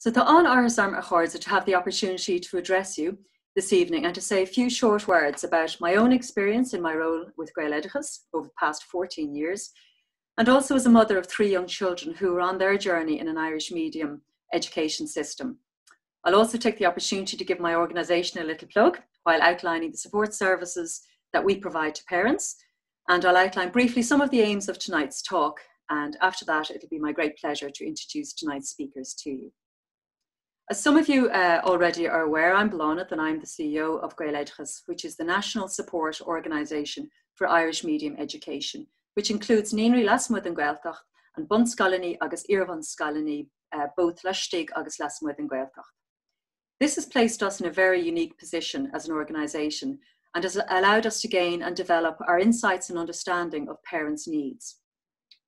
So tá an áras a chóirde to have the opportunity to address you this evening and to say a few short words about my own experience in my role with Gaeltacht over the past 14 years, and also as a mother of 3 young children who are on their journey in an Irish medium education system. I'll also take the opportunity to give my organisation a little plug while outlining the support services that we provide to parents, and I'll outline briefly some of the aims of tonight's talk, and after that it'll be my great pleasure to introduce tonight's speakers to you. As some of you already are aware, I'm Bláinead and I'm the CEO of Gaeltacht, which is the national support organisation for Irish medium education, which includes Niamh Uí Gaeltacht and bunscoil agus mBunscoil, both leistigh agus lasmuid an Gaeltacht. This has placed us in a very unique position as an organisation and has allowed us to gain and develop our insights and understanding of parents' needs.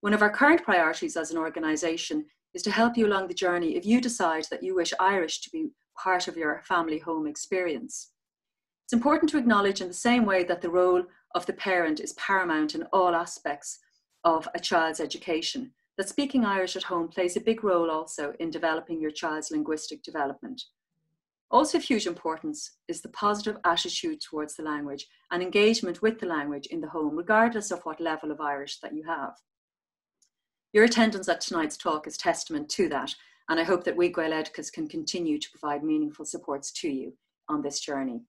One of our current priorities as an organisation is to help you along the journey if you decide that you wish Irish to be part of your family home experience. It's important to acknowledge in the same way that the role of the parent is paramount in all aspects of a child's education, that speaking Irish at home plays a big role also in developing your child's linguistic development. Also of huge importance is the positive attitude towards the language and engagement with the language in the home, regardless of what level of Irish that you have. Your attendance at tonight's talk is testament to that, and I hope that we Gaeltacht can continue to provide meaningful supports to you on this journey.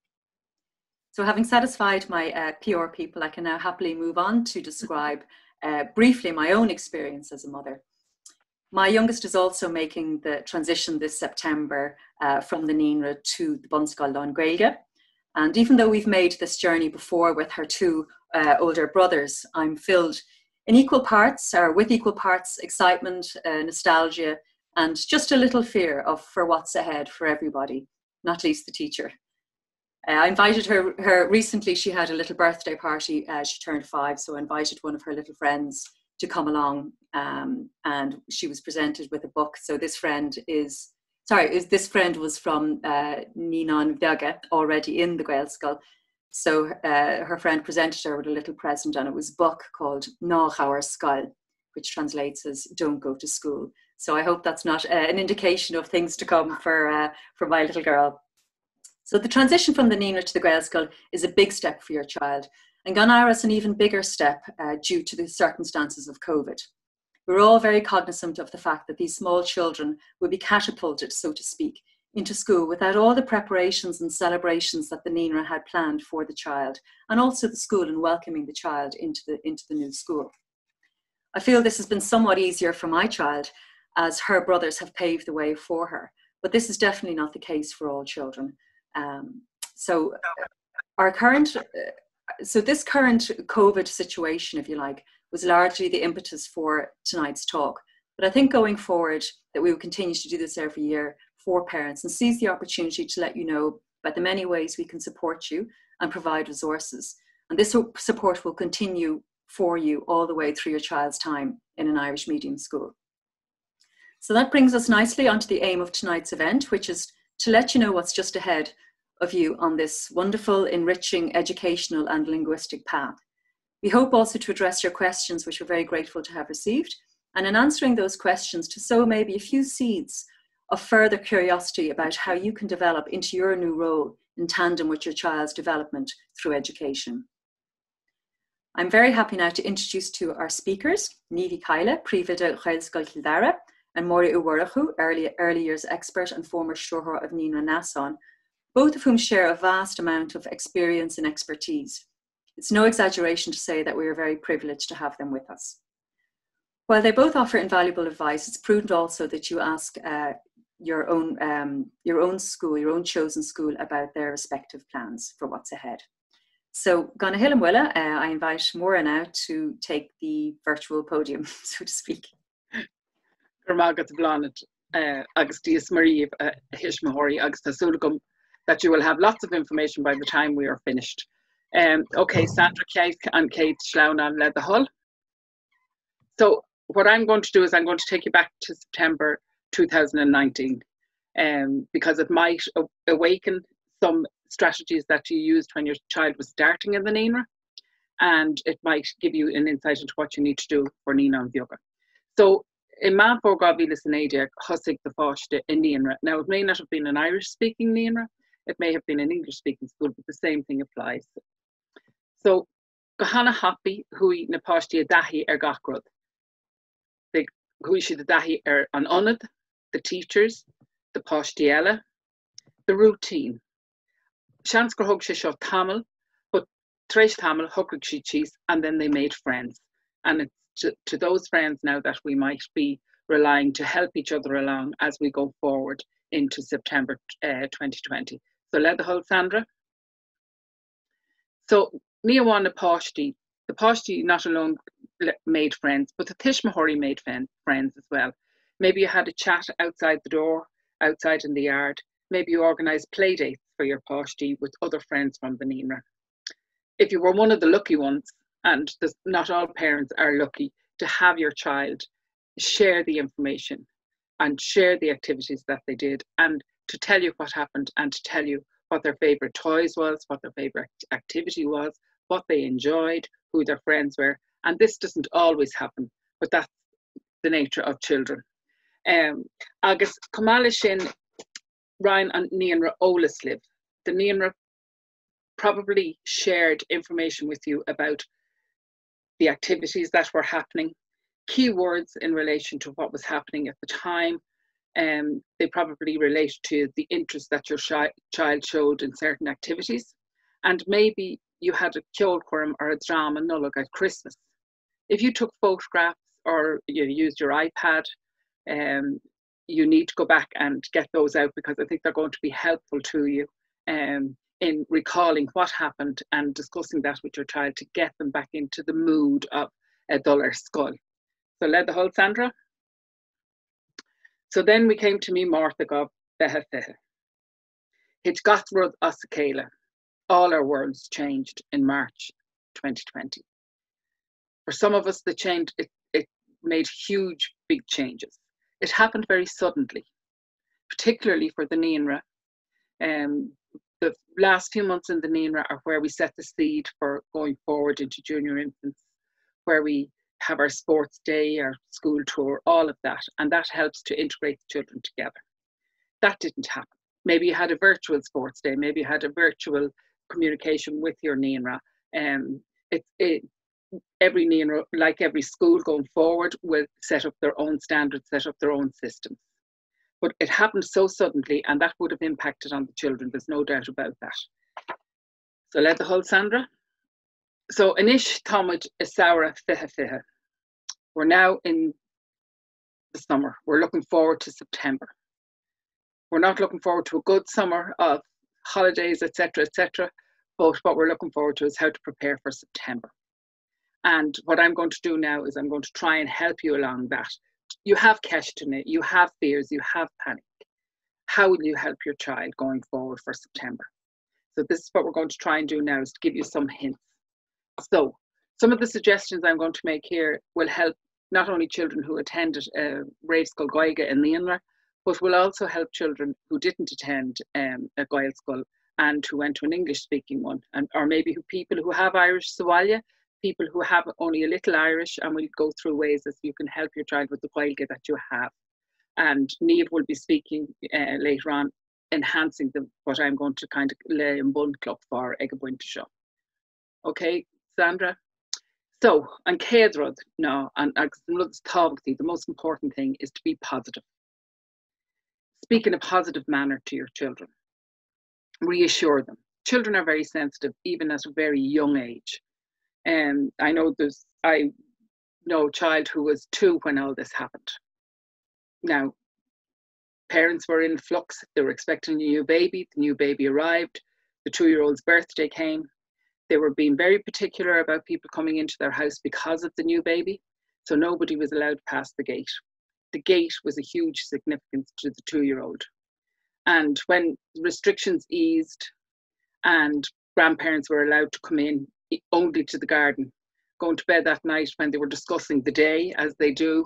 So having satisfied my PR people, I can now happily move on to describe briefly my own experience as a mother. My youngest is also making the transition this September from the Naíonra to the bunscoil lán-Ghaeilge. And even though we've made this journey before with her 2 older brothers, I'm filled in equal parts, or with equal parts, excitement, nostalgia, and just a little fear for what's ahead for everybody, not least the teacher. I invited her recently, she had a little birthday party, she turned 5, so I invited one of her little friends to come along, and she was presented with a book. So this friend was from Niamh Uí Chadhla, already in the Gaelscoil. So her friend presented her with a little present, and it was a book called lán-Ghaeilge, which translates as "Don't Go to School." So I hope that's not an indication of things to come for my little girl. So the transition from the Naíonra to the Gaelscoil is a big step for your child, and gan áras an even bigger step due to the circumstances of COVID. We're all very cognizant of the fact that these small children will be catapulted, so to speak, into school without all the preparations and celebrations that the Naíonra had planned for the child, and also the school in welcoming the child into the new school. I feel this has been somewhat easier for my child, as her brothers have paved the way for her, but this is definitely not the case for all children. So this current COVID situation, if you like, was largely the impetus for tonight's talk. But I think going forward that we will continue to do this every year for parents and seize the opportunity to let you know about the many ways we can support you and provide resources. And this support will continue for you all the way through your child's time in an Irish medium school. So that brings us nicely onto the aim of tonight's event, which is to let you know what's just ahead of you on this wonderful, enriching educational and linguistic path. We hope also to address your questions, which we're very grateful to have received, and in answering those questions to sow maybe a few seeds of further curiosity about how you can develop into your new role in tandem with your child's development through education. I'm very happy now to introduce to our speakers, Niamh Uí Chadhla, Príomhoide Gaelscoil Dara, and Máire Uí Mhurchú, early years expert and former Stiúrthóir of Naíonra Neasáin, both of whom share a vast amount of experience and expertise. It's no exaggeration to say that we are very privileged to have them with us. While they both offer invaluable advice, it's prudent also that you ask your own school, your own chosen school, about their respective plans for what's ahead. So, Gana Hill I invite Máire now to take the virtual podium, so to speak. Agus Díos Marie Hishmahori Agus Tasulgum, that you will have lots of information by the time we are finished. Okay, Sandra Keith and Kate Schlauna led the hull. So what I'm going to do is I'm going to take you back to September 2019, because it might awaken some strategies that you used when your child was starting in the Naíonra, and it might give you an insight into what you need to do for Niamh and Bheoga. So in man for Gavilis and Adia, Husig the Foshte in Naíonra. Now, it may not have been an Irish-speaking Naíonra, it may have been an English-speaking school, but the same thing applies. So, Gahana Happy, Hui na Poshti Dahi Gachrod. The Hui she the Dahi an Unad, the teachers, the Poshtiella, the routine. Shanskar Hug Shisho Tamil, but Tresh Tamil, Hukrig she cheese, and then they made friends. And it's to those friends now that we might be relying to help each other along as we go forward into September 2020. So let the whole Sandra. So Niamh the Poshti not alone made friends, but the Tishmahori made friends as well. Maybe you had a chat outside the door, outside in the yard. Maybe you organised play dates for your Poshti with other friends from the Naíonra. If you were one of the lucky ones, and not all parents are lucky to have your child share the information and share the activities that they did, and to tell you what happened, and to tell you what their favourite toys was, what their favourite activity was, what they enjoyed, who their friends were. And this doesn't always happen, but that's the nature of children. Agus Kamala Shin Ryan and Naíonra Olas live. The Naíonra probably shared information with you about the activities that were happening, keywords in relation to what was happening at the time. They probably relate to the interest that your child showed in certain activities. And maybe you had a kjolquirm or a drama nullag at Christmas. If you took photographs or you used your iPad, you need to go back and get those out, because I think they're going to be helpful to you in recalling what happened and discussing that with your child to get them back into the mood of a duller Scoil. So let the whole Sandra. So then we came to me Martha Gob Behe Fehe. It's Gothrod Osakela. All our worlds changed in March 2020. For some of us, the change, it made huge, big changes. It happened very suddenly, particularly for the Naíonra. The last few months in the Naíonra are where we set the seed for going forward into junior infants, where we have our sports day, our school tour, all of that, and that helps to integrate the children together. That didn't happen. Maybe you had a virtual sports day, maybe you had a virtual communication with your Naíonra. Every Naíonra, like every school going forward, will set up their own standards, set up their own systems. But it happened so suddenly, and that would have impacted on the children. There's no doubt about that. So let the whole Sandra. So Anish Tomaj Isaura Fiha Fiha. We're now in the summer. We're looking forward to September. We're not looking forward to a good summer of holidays, etc., etc. But what we're looking forward to is how to prepare for September. And what I'm going to do now is I'm going to try and help you along that. You have questioning, you have fears, you have panic. How will you help your child going forward for September? So this is what we're going to try and do now, is to give you some hints. So some of the suggestions I'm going to make here will help not only children who attended lán-Ghaeilge in Naíonra, but will also help children who didn't attend a Gaelscoil and who went to an English-speaking one, or maybe people who have Irish Sawalia, people who have only a little Irish, and we'll go through ways that you can help your child with the Ghaeilge that you have. And Niamh will be speaking later on, enhancing what I'm going to kind of lay in mBunscoil for Aghaidh. Okay, Sandra? So, and Céadrod, no, and the most important thing is to be positive. Speak in a positive manner to your children. Reassure them. Children are very sensitive, even at a very young age. And I know a child who was 2 when all this happened. Now, parents were in flux. They were expecting a new baby. The new baby arrived. The 2-year-old's birthday came. They were being very particular about people coming into their house because of the new baby. So nobody was allowed to pass the gate. The gate was a huge significance to the 2-year-old. And when restrictions eased and grandparents were allowed to come in only to the garden, going to bed that night when they were discussing the day, as they do,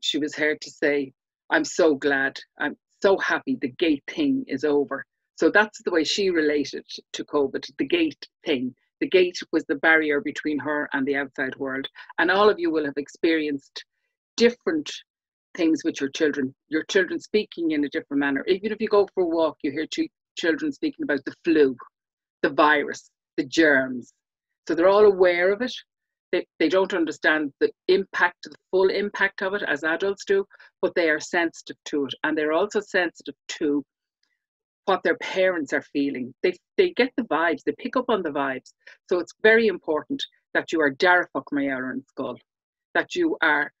she was heard to say, "I'm so glad, I'm so happy the gate thing is over." So that's the way she related to COVID, the gate thing. The gate was the barrier between her and the outside world. And all of you will have experienced different things with your children speaking in a different manner. Even if you go for a walk, you hear children speaking about the flu, the virus, the germs. So they're all aware of it. They don't understand the full impact of it as adults do, but they are sensitive to it. And they're also sensitive to what their parents are feeling. They get the vibes, they pick up on the vibes. So it's very important that you are Dara in Scoil, that you are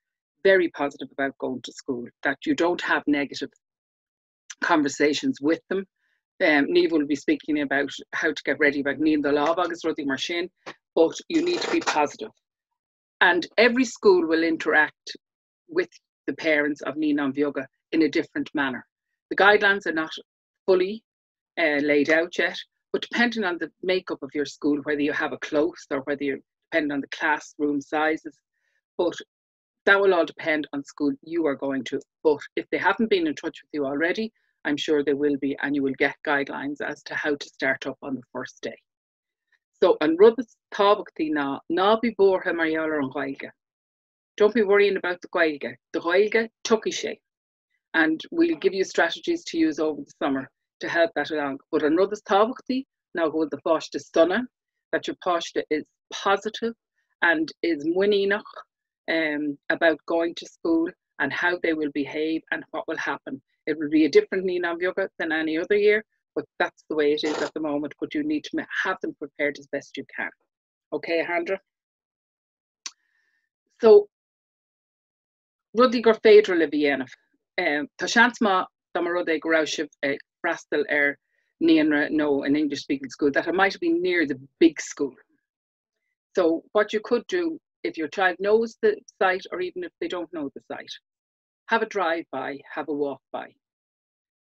very positive about going to school, that you don't have negative conversations with them. Niamh will be speaking about how to get ready about Niamh the law agus rudí mar sin, but you need to be positive. And every school will interact with the parents of Niamh and Máire in a different manner. The guidelines are not fully laid out yet, but depending on the makeup of your school, whether you have a close or whether you depend on the classroom sizes, but that will all depend on school you are going to. But if they haven't been in touch with you already, I'm sure they will be, and you will get guidelines as to how to start up on the first day. So, an ruddas tábhachtaí ná bí bortha mar an Ghaeilge. Don't be worrying about the Gaelge. The Gaelge tucky sé. And we'll give you strategies to use over the summer to help that along. But an ruddas tábhachtaí ná go the páiste stunna, that your páiste is positive and is muinínach about going to school and how they will behave and what will happen. It will be a different Niamh and Máire than any other year, but that's the way it is at the moment. But you need to have them prepared as best you can. Okay, Handra? So, rudí gur féidir le bhí dhéanamh. Tá seans má dá mar rud ag raibh sibh freastal Naíonra nó an English-speaking school, that it might be near the big school. So what you could do, if your child knows the site or even if they don't know the site, have a drive-by, have a walk-by.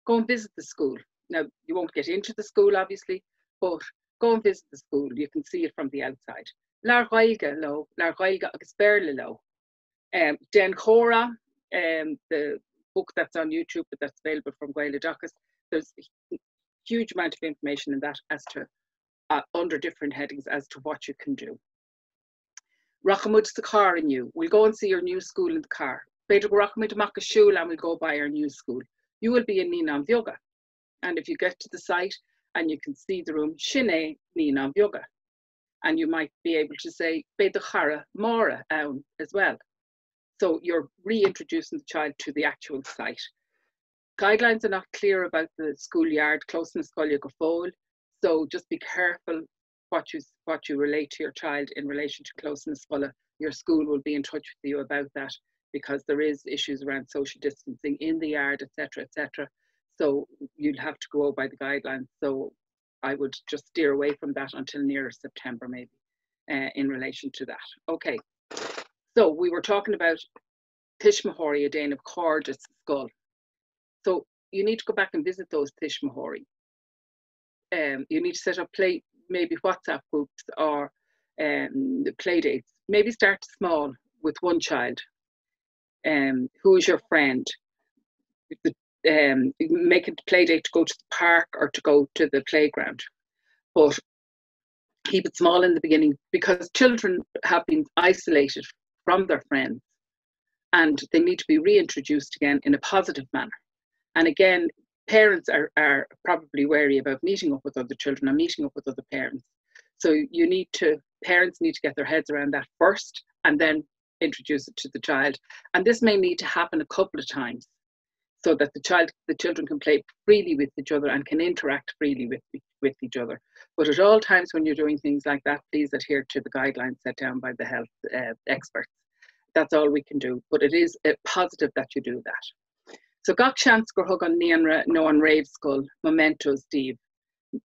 Go and visit the school. Now, you won't get into the school, obviously, but go and visit the school. You can see it from the outside. Lán-Ghaeilge lo, Lán-Ghaeilge agus Béarla lo. Den Chora, the book that's on YouTube, but that's available from Gaeltacht, there's a huge amount of information in that as to, under different headings, as to what you can do. Rachamud's the car in you. We'll go and see your new school in the car. Beidir Rachamud Maka Shul and we'll go by our new school. You will be in Niamh and Máire. And if you get to the site and you can see the room, Shine Niamh and Máire. And you might be able to say Beidir Chara Máire as well. So you're reintroducing the child to the actual site. Guidelines are not clear about the schoolyard, close in Scoil go fóil. So just be careful what you relate to your child in relation to close in Scoil. Your school will be in touch with you about that, because there is issues around social distancing in the yard, etc., etc. So you'll have to go by the guidelines. So I would just steer away from that until nearer September, maybe, in relation to that. Okay. So we were talking about Tishmahori, a Dane of Cordis Scoil. So you need to go back and visit those Tishmahori. You need to set up maybe WhatsApp groups or play dates. Maybe start small with one child. Who is your friend? Make it play date to go to the park or to go to the playground. But keep it small in the beginning, because children have been isolated from their friends and they need to be reintroduced again in a positive manner. And again, parents are probably wary about meeting up with other children and meeting up with other parents. So parents need to get their heads around that first and then introduce it to the child. And this may need to happen a couple of times so that the children can play freely with each other and can interact freely with each other. But at all times when you're doing things like that, please adhere to the guidelines set down by the health experts. That's all we can do. But it is positive that you do that. So gach chance gur hug on Niamh no an rave school, mementos, Steve.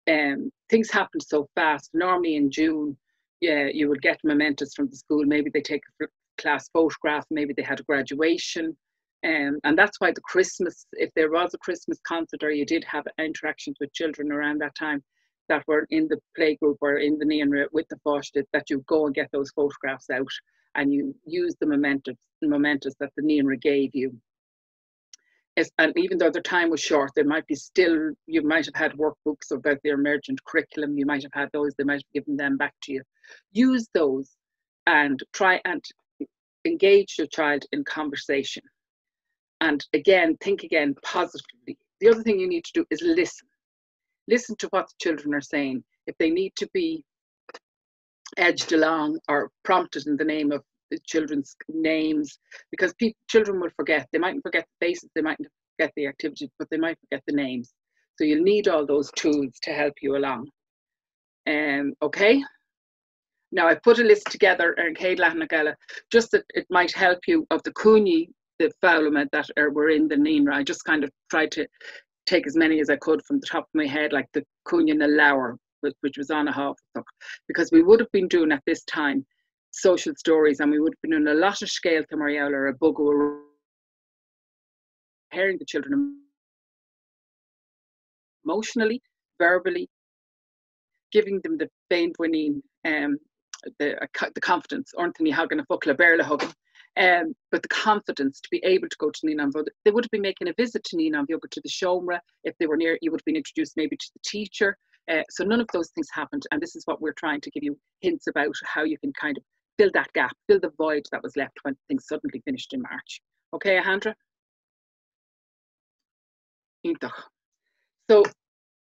Things happen so fast. Normally in June, you would get mementos from the school. Maybe they take a class photograph, maybe they had a graduation. And that's why the Christmas, if there was a Christmas concert or you did have interactions with children around that time that were in the playgroup or in the Niamh with the Fáiste, that you go and get those photographs out and you use the mementos that the Niamh gave you. And even though their time was short, you might have had workbooks about the emergent curriculum, you might have had those, they might have given them back to you. Use those and try and engage your child in conversation. And again, think again positively. The other thing you need to do is listen. Listen to what the children are saying. If they need to be edged along or prompted in the name of the children's names, because children will forget. They mightn't forget the faces, they mightn't forget the activities, but they might forget the names. So you'll need all those tools to help you along. Okay. Now I put a list together, Aghaidh Linn, just that it might help you of the cúnaí, the fáilme that were in the Naíonra. I just kind of tried to take as many as I could from the top of my head, like the cúnaí na Leabhar, which was on a half, because we would have been doing at this time social stories, and we would have been doing a lot of Scoil to Marielle or a bugger, preparing the children emotionally, verbally, giving them the faint winning, the confidence, but the confidence to be able to go to Niamh and Máire. They would have been making a visit to Niamh and Máire, to the shomra. If they were near, you would have been introduced maybe to the teacher. So none of those things happened, and this is what we're trying to give you hints about how you can kind of fill that gap, fill the void that was left when things suddenly finished in March. Okay, Alejandra? So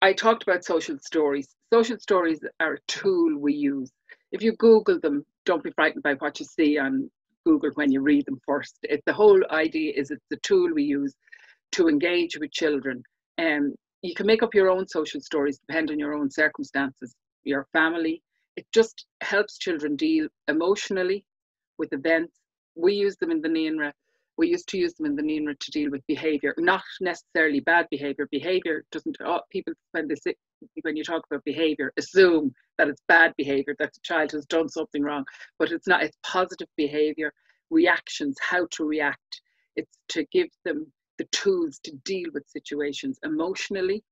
I talked about social stories. Social stories are a tool we use. If you Google them, don't be frightened by what you see on Google when you read them first. The whole idea is it's the tool we use to engage with children. You can make up your own social stories, depending on your own circumstances, your family. It just helps children deal emotionally with events. We use them in the Naíonra. We used to use them in the Naíonra to deal with behaviour, not necessarily bad behaviour. Behaviour doesn't, people, when you talk about behaviour, assume that it's bad behaviour, that the child has done something wrong, but it's not. It's positive behaviour, reactions, how to react. It's to give them the tools to deal with situations emotionally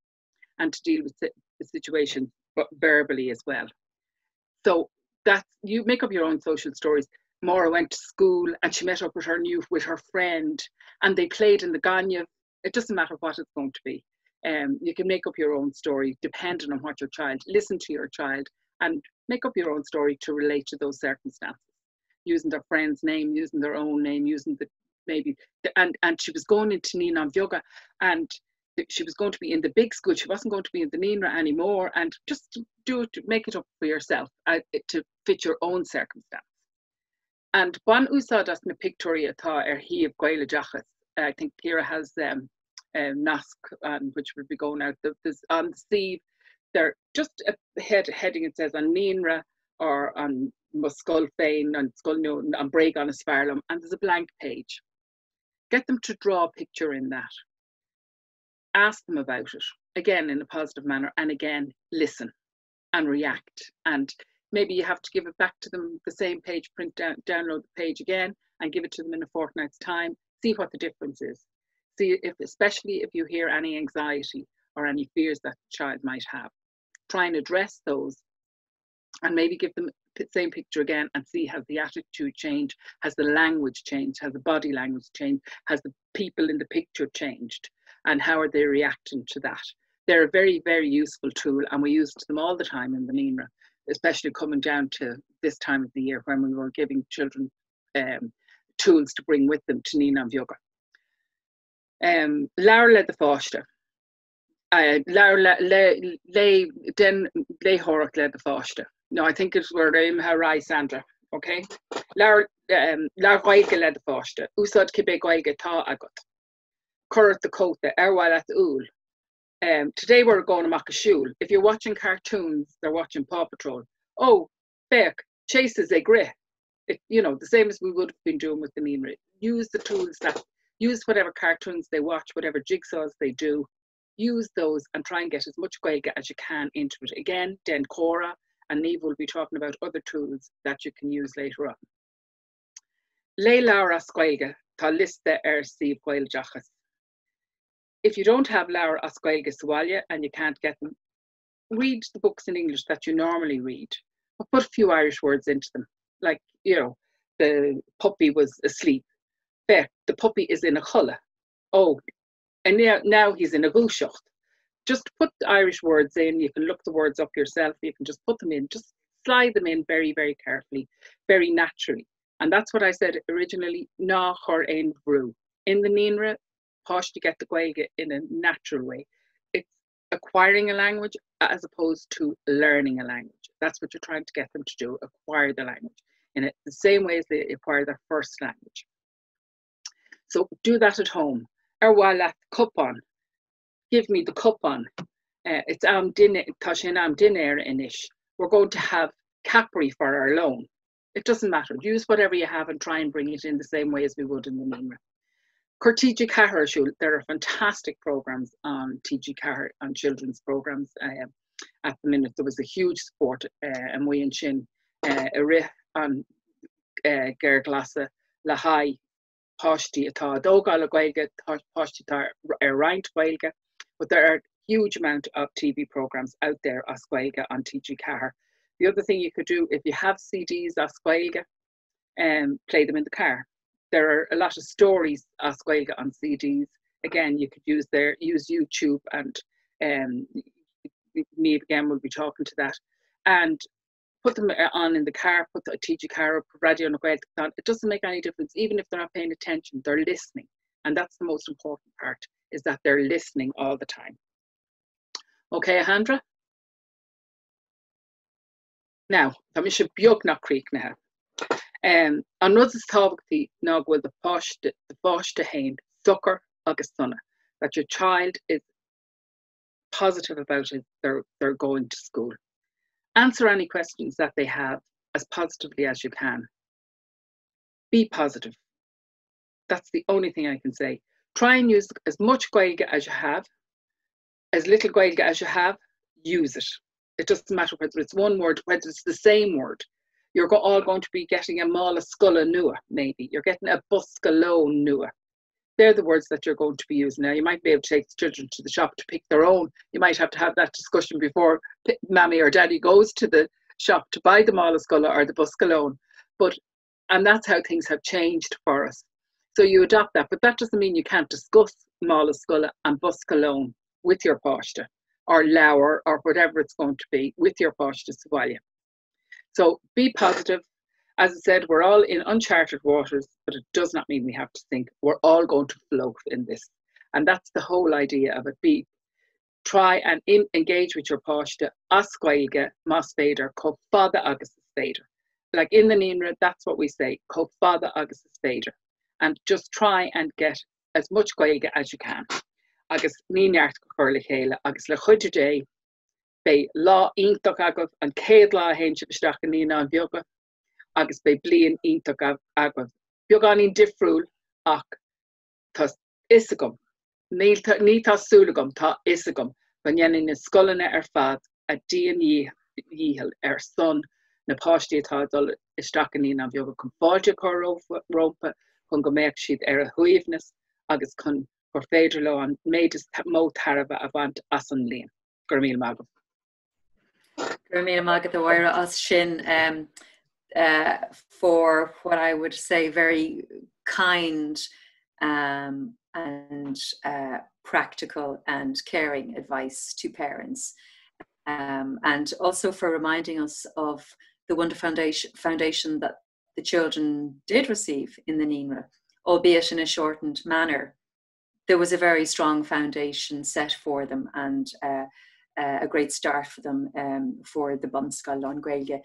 and to deal with the situations but verbally as well. So that's, you make up your own social stories. Maura went to school and she met up with her friend, and they played in the Ganya. It doesn't matter what it's going to be. You can make up your own story depending on what your child, listen to your child and make up your own story to relate to those circumstances, using their friend's name, using their own name, using and she was going into Niamh and Máire, and she was going to be in the big school. She wasn't going to be in the Naíonra anymore, and just to do it, to make it up for yourself, to fit your own circumstance. And one úsáideas na pictóí atá hí of Gaeltacht. I think Kira has Nask, which will be going out. There's on the sleeve, they're just a heading, it says on Naíonra or on mBunscoil féin, on Scoil on break on a sparlam, and there's a blank page. Get them to draw a picture in that. Ask them about it, again in a positive manner, and again listen and react. And maybe you have to give it back to them, the same page, download the page again and give it to them in a fortnight's time. See what the difference is. See if, especially if you hear any anxiety or any fears that the child might have. Try and address those, and maybe give them the same picture again and see has the attitude changed, has the language changed, has the body language changed, has the people in the picture changed, and how are they reacting to that. They're a very, very useful tool, and we used them all the time in the Naíonra, especially coming down to this time of the year when we were giving children tools to bring with them to Niamh and Máire. Laura led the foster. Laura den Horach led the foster. No, I think it's where Harai Sandra. Okay. Laura Ghaeilge led the foster. Úsáid cibé Ghaeilge tá agat. Currat the coat the erwal at ul. Today we're going to Makashul. If you're watching cartoons, they're watching Paw Patrol. Oh, Beck chases a grey. You know, the same as we would have been doing with the Naíonra. Use the tools use whatever cartoons they watch, whatever jigsaws they do. Use those and try and get as much Ghaeilge as you can into it. Again, Den Cora and Niamh will be talking about other tools that you can use later on. Le Laura Scoilge, ta liste Steve Gaeltacht. If you don't have Laura Scoilge Swalia and you can't get them, read the books in English that you normally read, but put a few Irish words into them. Like, you know, the puppy was asleep. The puppy is in a chulla. Oh, and now he's in a gúiseacht. Just put the Irish words in. You can look the words up yourself. You can just put them in. Just slide them in very, very carefully, very naturally. And that's what I said originally, ná chur ein brú. In the Naíonra, Páiste get the Ghaeilge in a natural way. It's acquiring a language as opposed to learning a language. That's what you're trying to get them to do, acquire the language in the same way as they acquire their first language. So do that at home. Erwalat cupon. Give me the cupon. It's am dinner inish. We're going to have capri for our loan. It doesn't matter. Use whatever you have and try and bring it in the same way as we would in the Naíonra. Curtíide Cahar Shul, there are fantastic programs on TG Cahar, on children's programs. At the minute, there was a huge support, and we in Shin, a riff on Gaeltacht, Lahai, Páiste atá Dógáil Ghaeilge, Páiste atá Roinnt Ghaeilge, but there are a huge amount of TV programs out there as Ghaeilge on TG Cahar. The other thing you could do, if you have CDs as Ghaeilge, play them in the car. There are a lot of stories as Ghaeilge on CDs. Again, you could use YouTube, and me again will be talking to that, and put them on in the car, put the TG Car up, radio on the Gaeltacht on. It doesn't make any difference. Even if they're not paying attention, they're listening. And that's the most important part, is that they're listening all the time. Okay, Alejandra? Now, I'm sure Biog not creek now. An rud is tábhachtaí ná bhfuil the Páiste hain sucker agus sunna, that your child is positive about it, they're going to school. Answer any questions that they have as positively as you can. Be positive. That's the only thing I can say. Try and use as much Ghaeilge as you have, as little Ghaeilge as you have, use it. It doesn't matter whether it's one word, whether it's the same word. You're all going to be getting a milestone nua, maybe. You're getting a bunscoil nua. They're the words that you're going to be using. Now, you might be able to take the children to the shop to pick their own. You might have to have that discussion before Mammy or Daddy goes to the shop to buy the milestone or the bunscoil. And that's how things have changed for us. So you adopt that, but that doesn't mean you can't discuss milestone and bunscoil with your Páiste, or lower, or whatever it's going to be, with your Páiste Scoil. So be positive. As I said, we're all in uncharted waters, but it does not mean we have to think we're all going to float in this. And that's the whole idea of it. Try and engage with your Páiste as Ghaeilge, mas féidir, co fada agus is féidir. Like in the Naíonra, that's what we say, co fada agus is féidir. And just try and get as much Ghaeilge as you can. Agus ní neart go chuir le chéile, agus le chuide dé, be lá iontach agah an céad lá hain isteach an Nína an bheoga, agus be blian iontach agah. Beag an in difriúil ach tá isagam. Ní tá súlagam, tá isagam. Ban dhéanann na scoileanna fad a díon dhíhil son na Páiste atá dul isteach an Nína an bheoga chun fáilte chu rompa chun go méid siad a huíomhnas agus chun for féidir le an méid is mó tarabha a bhaint as an líon. Gur míle mágam. Gur míle mágad the Máire as sin for what I would say very kind and practical and caring advice to parents, and also for reminding us of the wonderful foundation that the children did receive in the Naíonra, albeit in a shortened manner. There was a very strong foundation set for them, and a great start for them for the bunscoil lán-Ghaeilge.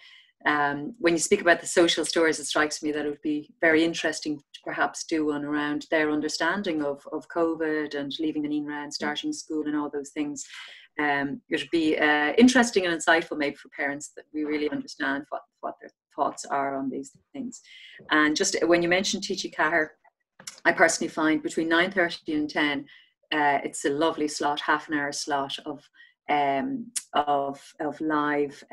When you speak about the social stories, it strikes me that it would be very interesting to perhaps do one around their understanding of COVID and leaving the Naíonra and starting school and all those things. It would be interesting and insightful maybe for parents, that we really understand what their thoughts are on these things. And just when you mentioned TG Cahar, I personally find between 9:30 and 10, it's a lovely slot, half an hour slot of live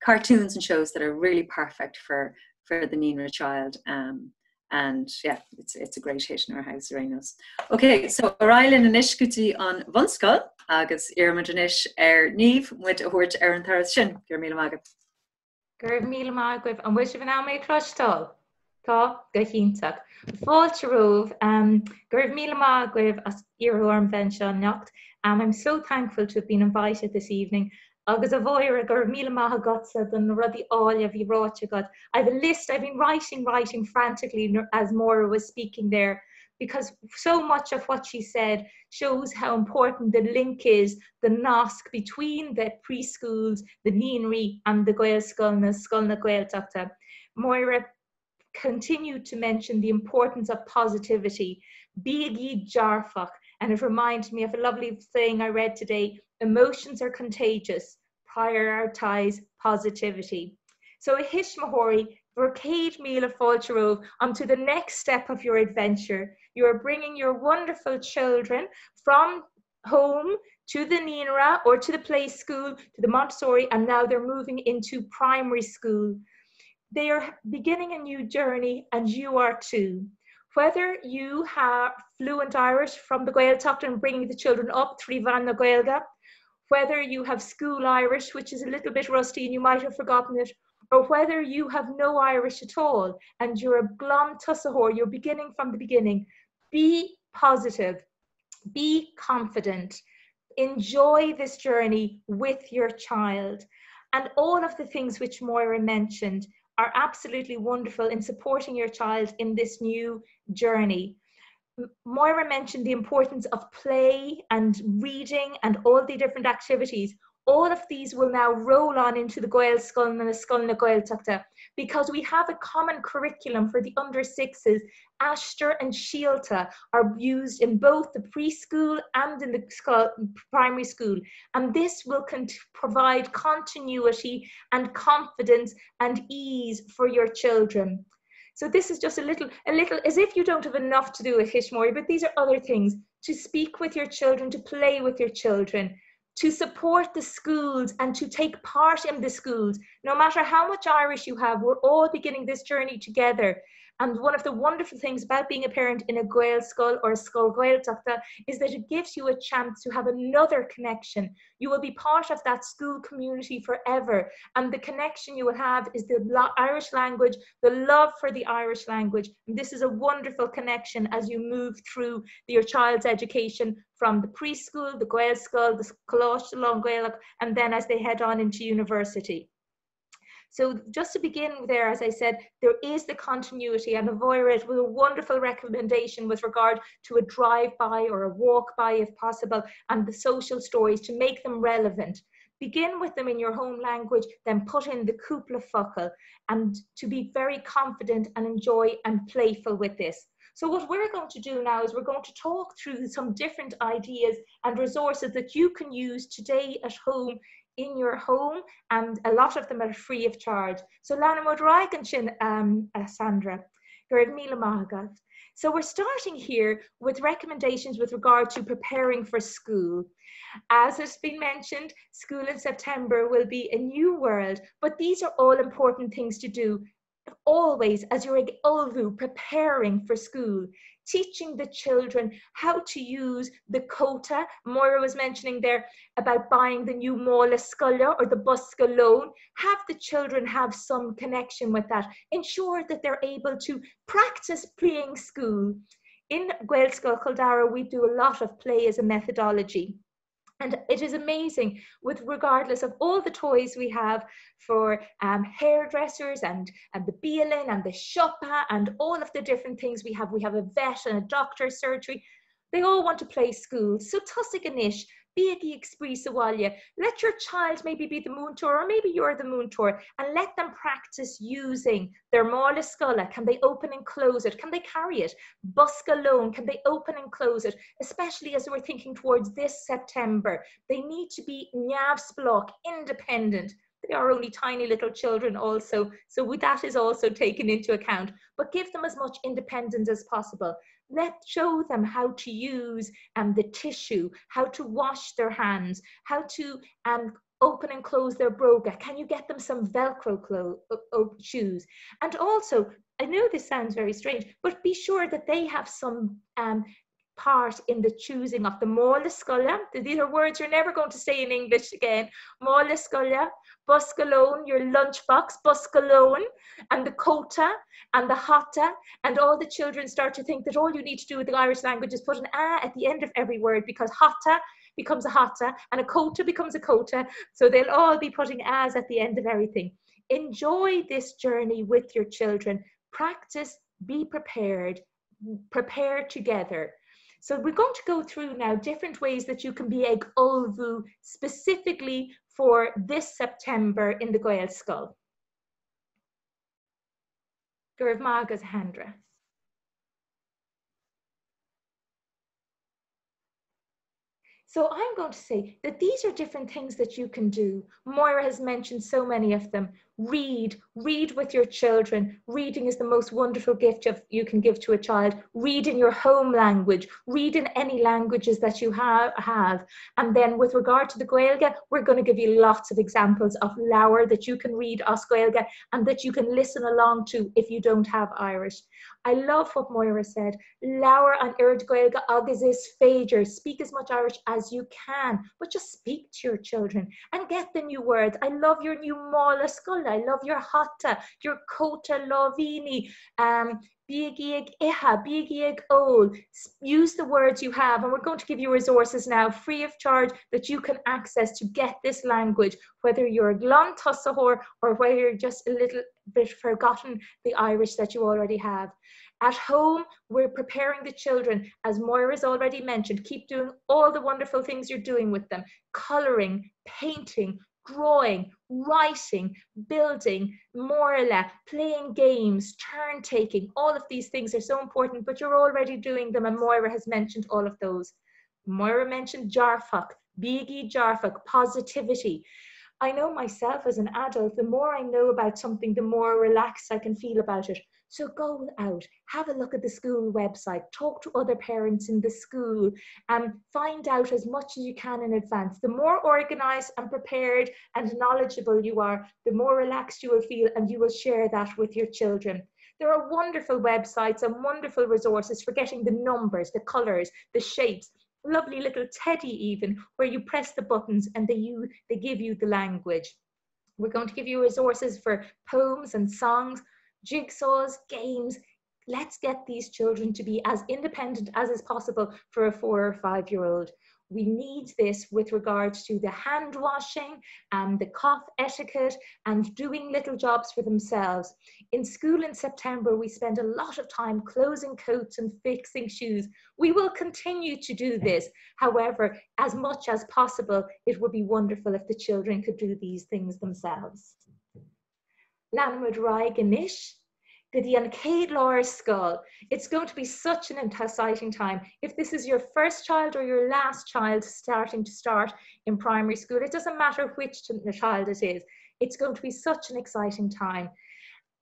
cartoons and shows that are really perfect for the Naíonra child. And yeah, it's a great hit in our house, Rainos. Okay, so Aghaidh Linn and Ishkuti on bunscoil, agus Irmadinis Niamh with a word Aaron Tharas Shin. Gur míle mágad. Gur míle mágad, and wish of an army clustal. Tá go híntaach. Fáilte romh, gur míle mágad as Iarorm Vention Nacht. I'm so thankful to have been invited this evening. Agus a bhoire gur míle maith gotsa don rudí áile bhí ráite god. I have a list, I've been writing frantically as Máire was speaking there, because so much of what she said shows how important the link is, the nasc between the preschools, the Niamh and the Gaelscoil na Scoil na Gaeltacht. Máire continued to mention the importance of positivity. Bígí jarfach, and it reminded me of a lovely saying I read today: emotions are contagious, prioritize positivity. So a hishmahori, Vercade Míle Fáilte onto the next step of your adventure. You are bringing your wonderful children from home to the Niamh or to the play school, to the Montessori, and now they're moving into primary school. They are beginning a new journey, and you are too. Whether you have fluent Irish from the Gaeltacht and bringing the children up through lán-Ghaeilge, whether you have school Irish, which is a little bit rusty and you might have forgotten it, or whether you have no Irish at all and you're a glum tussahor, you're beginning from the beginning, be positive, be confident, enjoy this journey with your child. And all of the things which Máire mentioned are absolutely wonderful in supporting your child in this new journey. Máire mentioned the importance of play and reading and all the different activities. All of these will now roll on into the Gaelscoil and the Scoil na Gaeltacht, because we have a common curriculum for the under sixes. Aistriú and Síalta are used in both the preschool and in the primary school, and this will provide continuity and confidence and ease for your children. So this is just a little, as if you don't have enough to do with Hishmori, but these are other things: to speak with your children, to play with your children, to support the schools and to take part in the schools. No matter how much Irish you have, we're all beginning this journey together. And one of the wonderful things about being a parent in a Gaelscoil or a Scoil Gaeltacht is that it gives you a chance to have another connection. You will be part of that school community forever. And the connection you will have is the Irish language, the love for the Irish language. And this is a wonderful connection as you move through your child's education from the preschool, the Gaelscoil, the Coláiste, the lán-Ghaeilge, and then as they head on into university. So just to begin there, as I said, there is the continuity, and Máire with a wonderful recommendation with regard to a drive-by or a walk-by if possible, and the social stories to make them relevant. Begin with them in your home language, then put in the cúpla focal, and to be very confident and enjoy and playful with this. So what we're going to do now is we're going to talk through some different ideas and resources that you can use today at home, in your home, and a lot of them are free of charge. So Lana Modraigan Shin Sandra, Gaeltacht Míle Maith. So we're starting here with recommendations with regard to preparing for school. As has been mentioned, school in September will be a new world, but these are all important things to do always as you're preparing for school. Teaching the children how to use the quota. Máire was mentioning there about buying the new milestone or the bunscoil loan. Have the children have some connection with that. Ensure that they're able to practice playing school. In Gaelscoil Dara, we do a lot of play as a methodology. And it is amazing, with regardless of all the toys we have for hairdressers and the bielin and the shoppa and all of the different things we have. We have a vet and a doctor's surgery. They all want to play school. So tusig anish, be the express awalya. Let your child maybe be the moontor, or maybe you're the moontor, and let them practice using their milestone. Can they open and close it? Can they carry it? Bunscoil loan, can they open and close it? Especially as we're thinking towards this September. They need to be Niamh independent. They are only tiny little children also, so that is also taken into account. But give them as much independence as possible. Show them how to use the tissue, how to wash their hands, how to open and close their broga. Can you get them some Velcro shoes? And also, I know this sounds very strange, but be sure that they have some part in the choosing of the milestone. These are words you're never going to say in English again. Milestone, bunscoil, your lunchbox, bunscoil, and the quota and the hata, and all the children start to think that all you need to do with the Irish language is put an a at the end of every word, because hata becomes a hata and a quota becomes a quota, so they'll all be putting as at the end of everything. Enjoy this journey with your children. Practice, be prepared. prepare together. So we're going to go through now different ways that you can be ag olbhú specifically for this September in the Gaelscoil. Gurv Magas Handra. So I'm going to say that these are different things that you can do. Máire has mentioned so many of them. Read with your children. Reading is the most wonderful gift you can give to a child. Read in your home language. Read in any languages that you have. And then with regard to the Gaeilge, we're going to give you lots of examples of leabhar that you can read as Gaeilge and that you can listen along to if you don't have Irish. I love what Máire said. Leabhar an Irid Gaeilge agus is féidir. Speak as much Irish as you can, but just speak to your children and get the new words. I love your new mBunscoil. I love your hatta, your kota lovini, bíigíag iha, bíigíag ol. Use the words you have, and we're going to give you resources now free of charge that you can access to get this language, whether you're glán-Tusathóir or whether you're just a little bit forgotten the Irish that you already have. At home, we're preparing the children, as Máire has already mentioned. Keep doing all the wonderful things you're doing with them. Colouring, painting, drawing, writing, building, morla, playing games, turn taking. All of these things are so important, but you're already doing them, and Máire has mentioned all of those. Máire mentioned jarfach, bíigi jarfach, positivity. I know myself as an adult, the more I know about something, the more relaxed I can feel about it. So go out, have a look at the school website, talk to other parents in the school, and find out as much as you can in advance. The more organized and prepared and knowledgeable you are, the more relaxed you will feel, and you will share that with your children. There are wonderful websites and wonderful resources for getting the numbers, the colors, the shapes. Lovely little teddy even, where you press the buttons and they give you the language. We're going to give you resources for poems and songs, jigsaws, games. Let's get these children to be as independent as is possible for a 4 or 5-year-old. We need this with regards to the hand washing and the cough etiquette and doing little jobs for themselves. In school in September, we spend a lot of time closing coats and fixing shoes. We will continue to do this. However, as much as possible, it would be wonderful if the children could do these things themselves. Lanmud Rai Ganish. Scoil. It's going to be such an exciting time. If this is your first child or your last child start in primary school, it doesn't matter which child it is. It's going to be such an exciting time.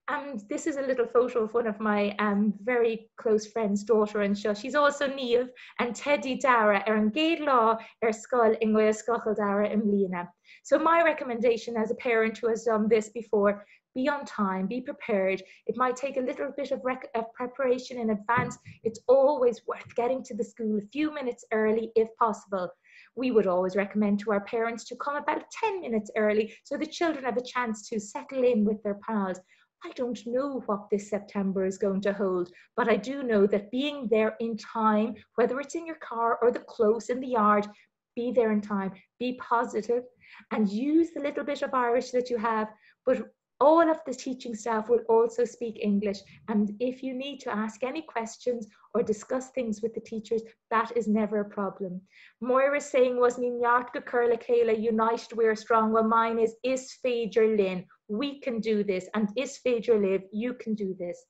And this is a little photo of one of my very close friends' daughter, and she's also Niamh and Teddy Dara an Gaeltacht Scoil in Gaelscoil Dara in Líana. So my recommendation as a parent who has done this before, be on time, be prepared. It might take a little bit of preparation in advance. It's always worth getting to the school a few minutes early if possible. We would always recommend to our parents to come about 10 minutes early so the children have a chance to settle in with their pals. I don't know what this September is going to hold, but I do know that being there in time, whether it's in your car or the close in the yard, be there in time, be positive, and use the little bit of Irish that you have, but all of the teaching staff will also speak English, and if you need to ask any questions or discuss things with the teachers, that is never a problem. Máire saying was ní neart go cur le chéile, united we are strong. Well, mine is Aghaidh Linn. We can do this, and is Aghaidh Liv, you can do this.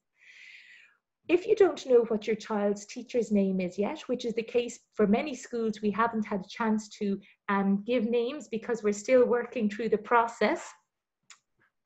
If you don't know what your child's teacher's name is yet, which is the case for many schools, we haven't had a chance to give names because we're still working through the process.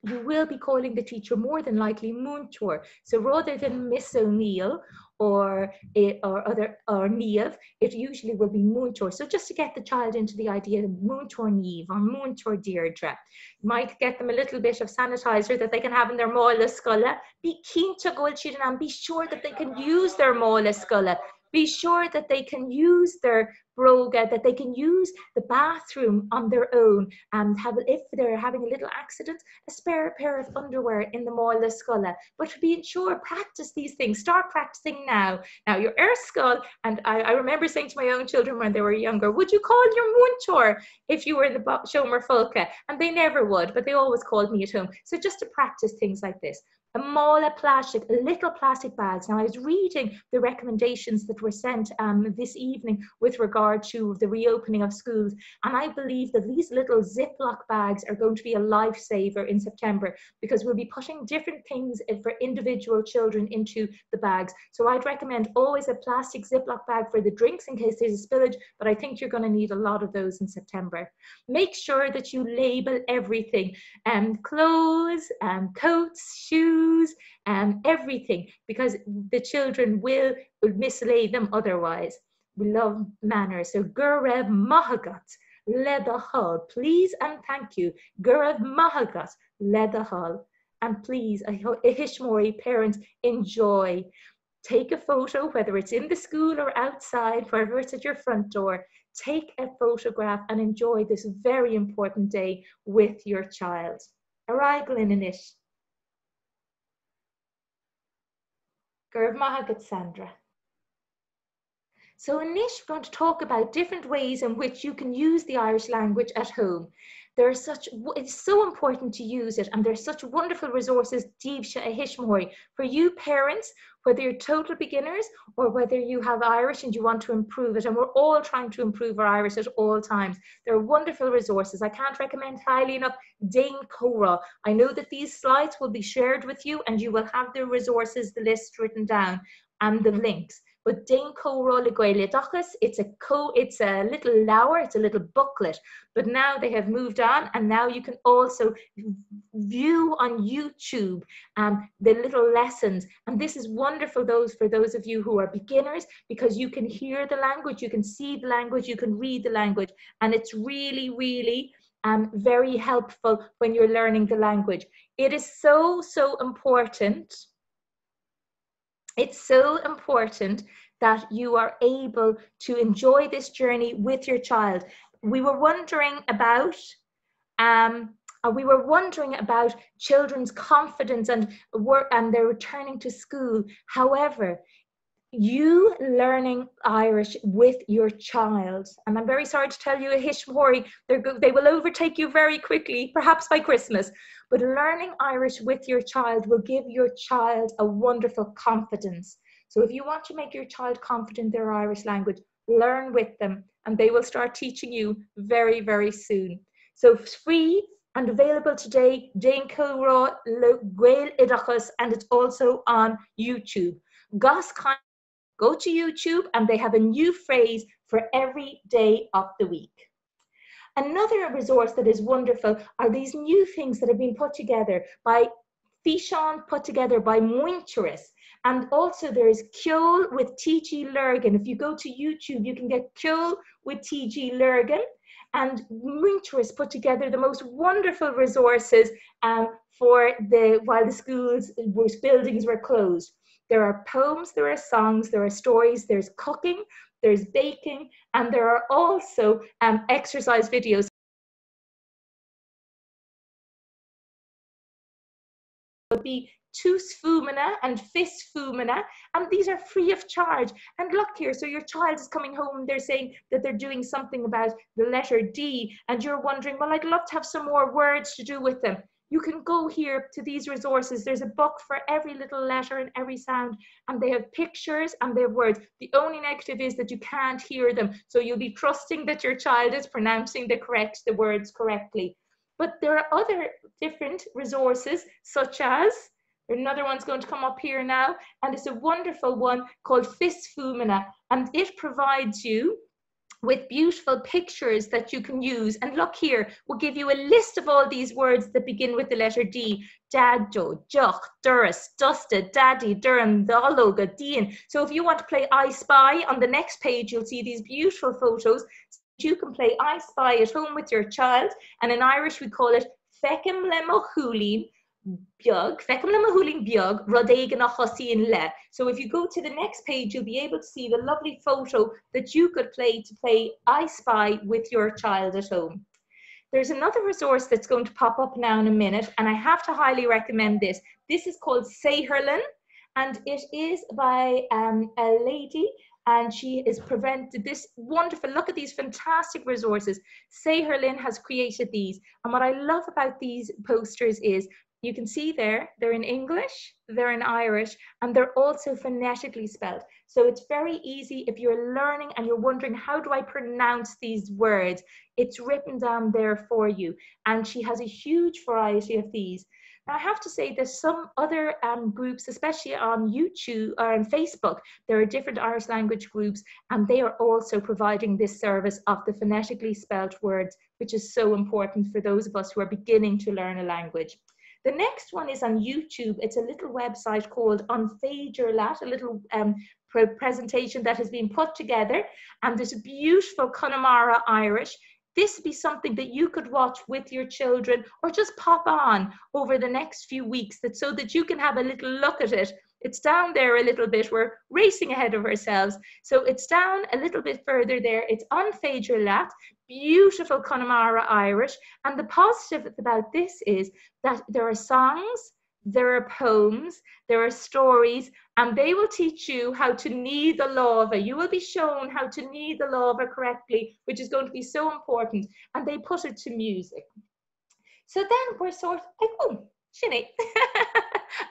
You will be calling the teacher more than likely Múinteoir. So rather than Miss O'Neill or Niamh, it usually will be Múinteoir. So just to get the child into the idea of Múinteoir Niamh or Múinteoir Deirdre. Might get them a little bit of sanitizer that they can have in their mBunscoil. Be keen to go and be sure that they can use their mBunscoil. Be sure that they can use their broga, that they can use the bathroom on their own, and if they're having a little accident, a spare pair of underwear in the mBunscoil. But to be sure, practice these things. Start practicing now. Now your Scoil, and I remember saying to my own children when they were younger, would you call your Múinteoir if you were in the Seomra Folka? And they never would, but they always called me at home. So just to practice things like this. Mála plastic, little plastic bags. Now, I was reading the recommendations that were sent this evening with regard to the reopening of schools, and I believe that these little Ziploc bags are going to be a lifesaver in September, because we'll be putting different things for individual children into the bags. So I'd recommend always a plastic Ziploc bag for the drinks in case there's a spillage, but I think you're going to need a lot of those in September. Make sure that you label everything, clothes, coats, shoes, everything, because the children will mislay them otherwise. We love manners. So Gurev Mahagat Leda Hull, please and thank you. Gurev Mahagat Leda Hull. And please, I hope Ihishmori parents enjoy. Take a photo, whether it's in the school or outside, wherever it's at your front door. Take a photograph and enjoy this very important day with your child. Aghaidh Linn and Ish. Gurv Mahagat Sandra. So in Nish, we're going to talk about different ways in which you can use the Irish language at home. It's so important to use it, and there's such wonderful resources, Díobhse a Hishmori, for you parents, whether you're total beginners or whether you have Irish and you want to improve it. And we're all trying to improve our Irish at all times. There are wonderful resources. I can't recommend highly enough Dain Córa. I know that these slides will be shared with you, and you will have the resources, the list written down, and the links. But Dain Córa le Gaeltacht, it's a little lower, it's a little booklet. But now they have moved on, and now you can also view on YouTube the little lessons. And this is wonderful for those of you who are beginners, because you can hear the language, you can see the language, you can read the language, and it's really, really very helpful when you're learning the language. It is so, so important. It's so important that you are able to enjoy this journey with your child. We were wondering about children's confidence and work, and they're returning to school. However, you learning Irish with your child, and I'm very sorry to tell you, Hishmori, they will overtake you very quickly, perhaps by Christmas. But learning Irish with your child will give your child a wonderful confidence. So if you want to make your child confident in their Irish language, learn with them, and they will start teaching you very, very soon. So it's free and available today, Dain Córa le Gaeltacht, and it's also on YouTube. Go to YouTube, and they have a new phrase for every day of the week. Another resource that is wonderful are these new things that have been put together by Fishon, put together by Muinteris. And also there is Ceol with T.G. Lurgan. If you go to YouTube, you can get Ceol with T.G. Lurgan. And Muinteris put together the most wonderful resources while the buildings were closed. There are poems, there are songs, there are stories, there's cooking, there's baking, and there are also exercise videos. It would be Tus Fumina and Fis Fumina, and these are free of charge. And look here, so your child is coming home and they're saying that they're doing something about the letter D, and you're wondering, well, I'd love to have some more words to do with them. You can go here to these resources. There's a book for every little letter and every sound, and they have pictures and they have words. The only negative is that you can't hear them, so you'll be trusting that your child is pronouncing the words correctly. But there are other different resources, such as, another one's going to come up here now, and it's a wonderful one called Fis Fumina, and it provides you with beautiful pictures that you can use. And look here, we'll give you a list of all these words that begin with the letter D. Daddo, Joch, Duras, Dusta, Daddy, Durham, Dologa, Dean. So if you want to play I Spy, on the next page you'll see these beautiful photos. You can play I Spy at home with your child, and in Irish we call it Fecem Lemo Hulin Biog, Fecem Lemo Hulin Biog, Rodégan a Hosin Le. So if you go to the next page, you'll be able to see the lovely photo that you could play I Spy with your child at home. There's another resource that's going to pop up now in a minute, and I have to highly recommend this. This is called Seiherlin, and it is by a lady, and she has presented this wonderful, look at these fantastic resources. Seiherlin has created these, and what I love about these posters is you can see there, they're in English, they're in Irish, and they're also phonetically spelled. So it's very easy if you're learning and you're wondering, how do I pronounce these words? It's written down there for you. And she has a huge variety of these. Now, I have to say there's some other groups, especially on YouTube or on Facebook, there are different Irish language groups, and they are also providing this service of the phonetically spelled words, which is so important for those of us who are beginning to learn a language. The next one is on YouTube. It's a little website called Unfeidir, a little presentation that has been put together, and there's a beautiful Connemara Irish. This would be something that you could watch with your children or just pop on over the next few weeks, so that you can have a little look at it. It's down there a little bit. We're racing ahead of ourselves. So it's down a little bit further there. It's Unfeidir, beautiful Connemara Irish. And the positive about this is that there are songs, there are poems, there are stories, and they will teach you how to knead the lava. You will be shown how to knead the lava correctly, which is going to be so important. And they put it to music. So then we're sort of like, oh, Shinny.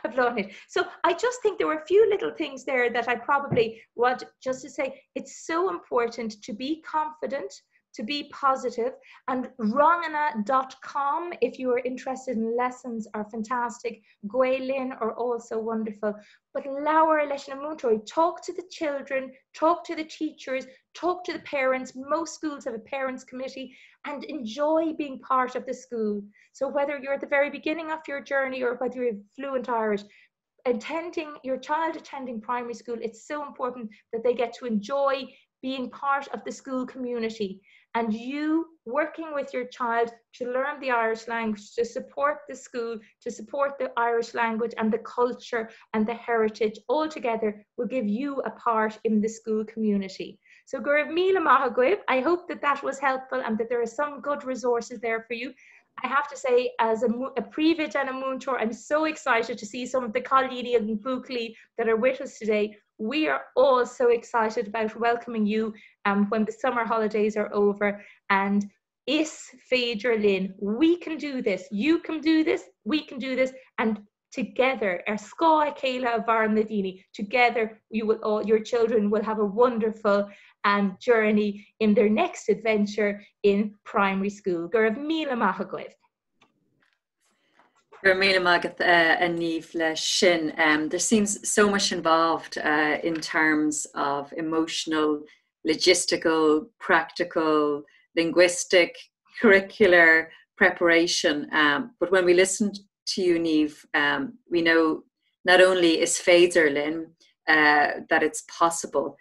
I've loved it. So I just think there were a few little things there that I probably want just to say. It's so important to be confident, to be positive, and rangana.com if you are interested in lessons are fantastic. Aghaidh Linn are also wonderful. But Laura Leishnamuntori, talk to the children, talk to the teachers, talk to the parents. Most schools have a parents committee, and enjoy being part of the school. So whether you're at the very beginning of your journey or whether you're fluent Irish, your child attending primary school, it's so important that they get to enjoy being part of the school community, and you working with your child to learn the Irish language, to support the school, to support the Irish language and the culture and the heritage all together will give you a part in the school community. So Gurv Míle Maith, I hope that that was helpful and that there are some good resources there for you. I have to say, as a Príomhoide and a Múntóir, I'm so excited to see some of the Colleagues and Buckley that are with us today. We are all so excited about welcoming you when the summer holidays are over. And Is Féidir Linn, we can do this. You can do this. We can do this. And together, our Scoil Céile of Bharr Nadini, together, your children will have a wonderful journey in their next adventure in primary school. Gurv Míle Maith. Gurv Míle Maith and Niamh le sin. There seems so much involved in terms of emotional, logistical, practical, linguistic, curricular preparation. But when we listen to you, Niamh, we know not only is Féidir Linn that it's possible,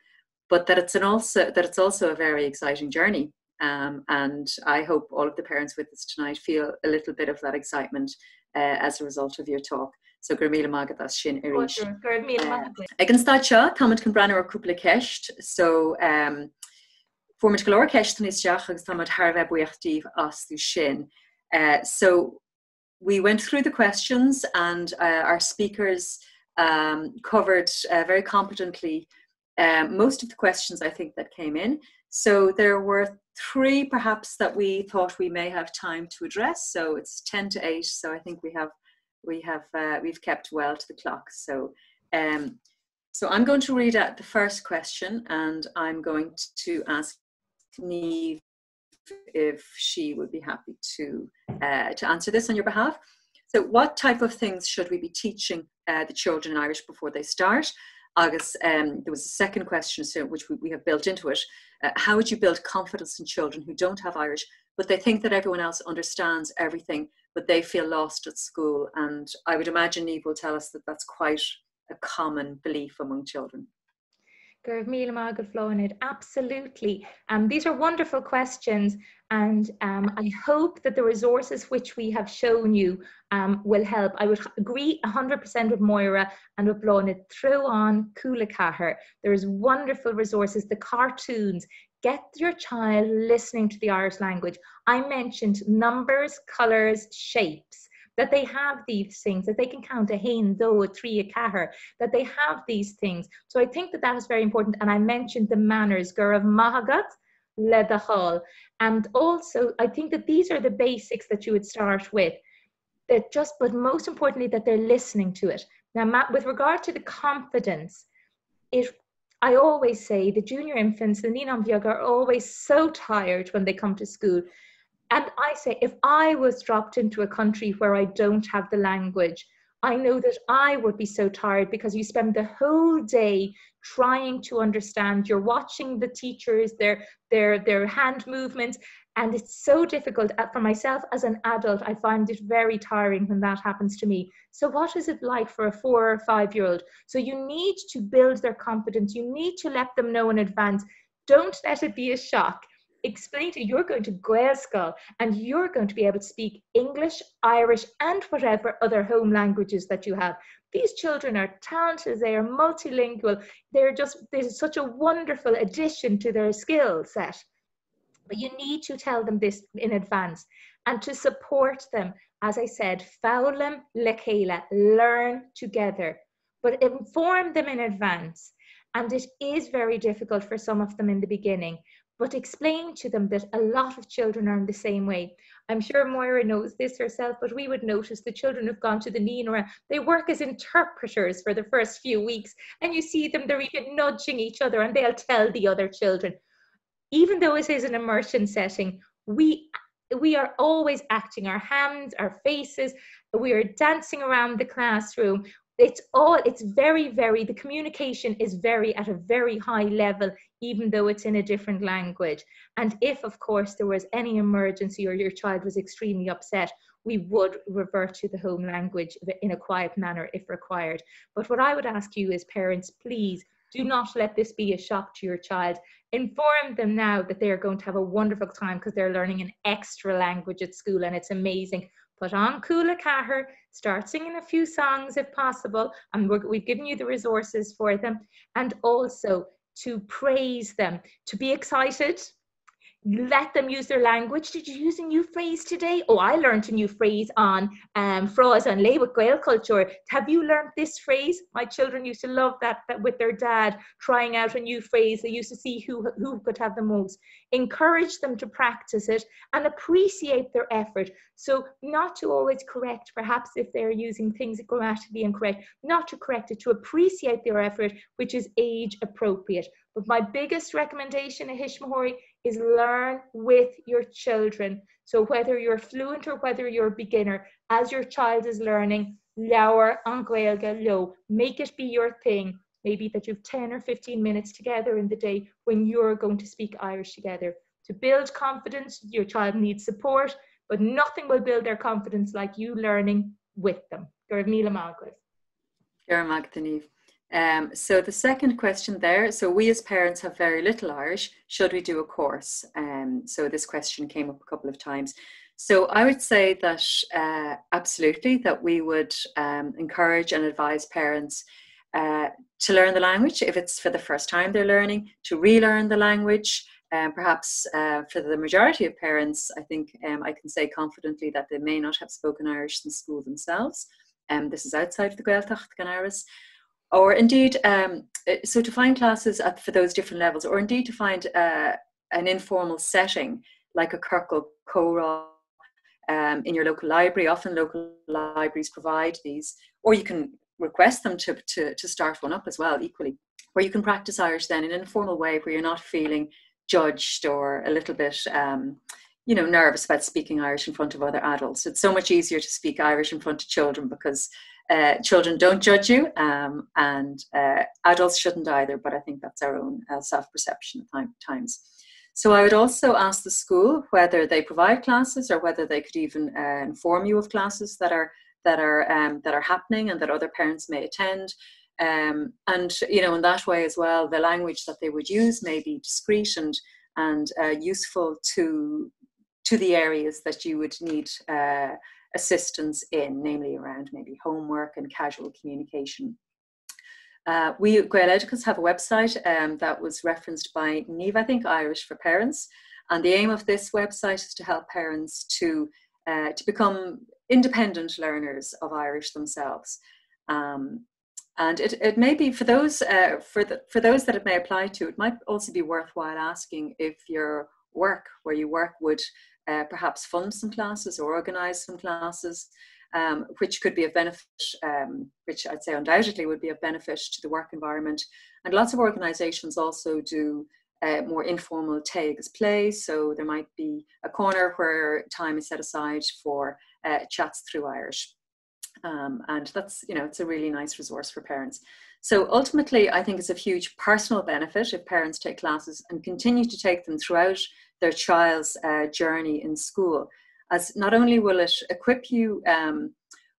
but that it's also a very exciting journey. And I hope all of the parents with us tonight feel a little bit of that excitement as a result of your talk. So Gurv Míle Maith as sin irish. Ag an stad seo, táid chun breanú ar cúpla ceist. So formid go leor ceistan isteach agus táid thar buíochtaí as tú sin. So we went through the questions, and our speakers covered very competently most of the questions I think that came in. So there were 3 perhaps that we thought we may have time to address. So it's 10 to 8. So I think we've kept well to the clock. So so I'm going to read out the first question, and I'm going to ask Niamh if she would be happy to answer this on your behalf. So what type of things should we be teaching the children in Irish before they start? Agus, there was a second question, so which we have built into it. How would you build confidence in children who don't have Irish, but they think that everyone else understands everything, but they feel lost at school? And I would imagine Niamh will tell us that that's quite a common belief among children. Gurv Míle Maith, absolutely. These are wonderful questions, and I hope that the resources which we have shown you will help. I would agree 100% with Máire and with Bláine. Throw on Cúla Chathair. There's wonderful resources, the cartoons. Get your child listening to the Irish language. I mentioned numbers, colours, shapes. That they have these things, that they can count a hain, do, a tree, a cahar, that they have these things. So I think that is very important. And I mentioned the manners, Gurav Mahagat, le dachal. And also, I think that these are the basics that you would start with. but most importantly, that they're listening to it. Now, with regard to the confidence, I always say the junior infants, the Niamh Uí Chadhla, are always so tired when they come to school. And I say, if I was dropped into a country where I don't have the language, I know that I would be so tired, because you spend the whole day trying to understand. You're watching the teachers, their hand movements, and it's so difficult. For myself as an adult, I find it very tiring when that happens to me. So what is it like for a 4 or 5 year old? So you need to build their confidence. You need to let them know in advance. Don't let it be a shock. Explain to you're going to Gaelscoil, and you're going to be able to speak English, Irish, and whatever other home languages that you have. These children are talented, they are multilingual, there's such a wonderful addition to their skill set. But you need to tell them this in advance, and to support them. As I said, fáilim le chéile, learn together, but inform them in advance. And it is very difficult for some of them in the beginning, but explain to them that a lot of children are in the same way. I'm sure Máire knows this herself, but we would notice the children who've gone to the Naíonra, they work as interpreters for the first few weeks, and you see them, they're even nudging each other, and they'll tell the other children. Even though it is an immersion setting, we are always acting, our hands, our faces, we are dancing around the classroom. It's very, the communication is at a very high level, even though it's in a different language. And if, of course, there was any emergency or your child was extremely upset, we would revert to the home language in a quiet manner if required. But what I would ask you as parents, please do not let this be a shock to your child. Inform them now that they are going to have a wonderful time, because they're learning an extra language at school, and it's amazing. Put on Cúla Cathair, start singing a few songs if possible, and we've given you the resources for them, and also to praise them, to be excited. Let them use their language. Did you use a new phrase today? Oh, I learned a new phrase on Froz and Lay with Gael culture. Have you learned this phrase? My children used to love that with their dad, trying out a new phrase. They used to see who could have the most. Encourage them to practice it and appreciate their effort. So not to always correct, perhaps if they're using things grammatically incorrect, not to correct it, to appreciate their effort, which is age appropriate. But my biggest recommendation, Aistriú Mhurchú, is learn with your children. So whether you're fluent or whether you're a beginner, as your child is learning, leabhar an Ghaeilge lo, make it be your thing. Maybe that you've 10 or 15 minutes together in the day when you're going to speak Irish together. To build confidence, your child needs support, but nothing will build their confidence like you learning with them. So the second question there, so we as parents have very little Irish, should we do a course? So this question came up a couple of times. So I would say that absolutely, that we would encourage and advise parents to learn the language if it's for the first time they're learning, to relearn the language. Perhaps for the majority of parents, I think I can say confidently that they may not have spoken Irish in school themselves. This is outside of the Gaeltacht Canaris. Or indeed, so to find classes for those different levels, or indeed to find an informal setting like a Circle Cora in your local library. Often local libraries provide these, or you can request them to start one up as well, equally, where you can practice Irish then in an informal way, where you're not feeling judged or a little bit nervous about speaking Irish in front of other adults. It's so much easier to speak Irish in front of children because children don't judge you, and adults shouldn't either, but I think that's our own self-perception at times. So I would also ask the school whether they provide classes, or whether they could even inform you of classes that are happening and that other parents may attend. And in that way as well, the language that they would use may be discreet and useful to the areas that you would need assistance in, namely around maybe homework and casual communication. We at Gaeltacht have a website that was referenced by Niamh, I think, Irish for Parents, and the aim of this website is to help parents to become independent learners of Irish themselves. And it may be for those that it may apply to, it might also be worthwhile asking if your work, where you work, would perhaps fund some classes or organise some classes. which could be of benefit, which I'd say undoubtedly would be of benefit to the work environment. And lots of organisations also do more informal tags play. So there might be a corner where time is set aside for chats through Irish. And that's, it's a really nice resource for parents. So ultimately, I think it's of huge personal benefit if parents take classes and continue to take them throughout their child's journey in school, as not only will it equip you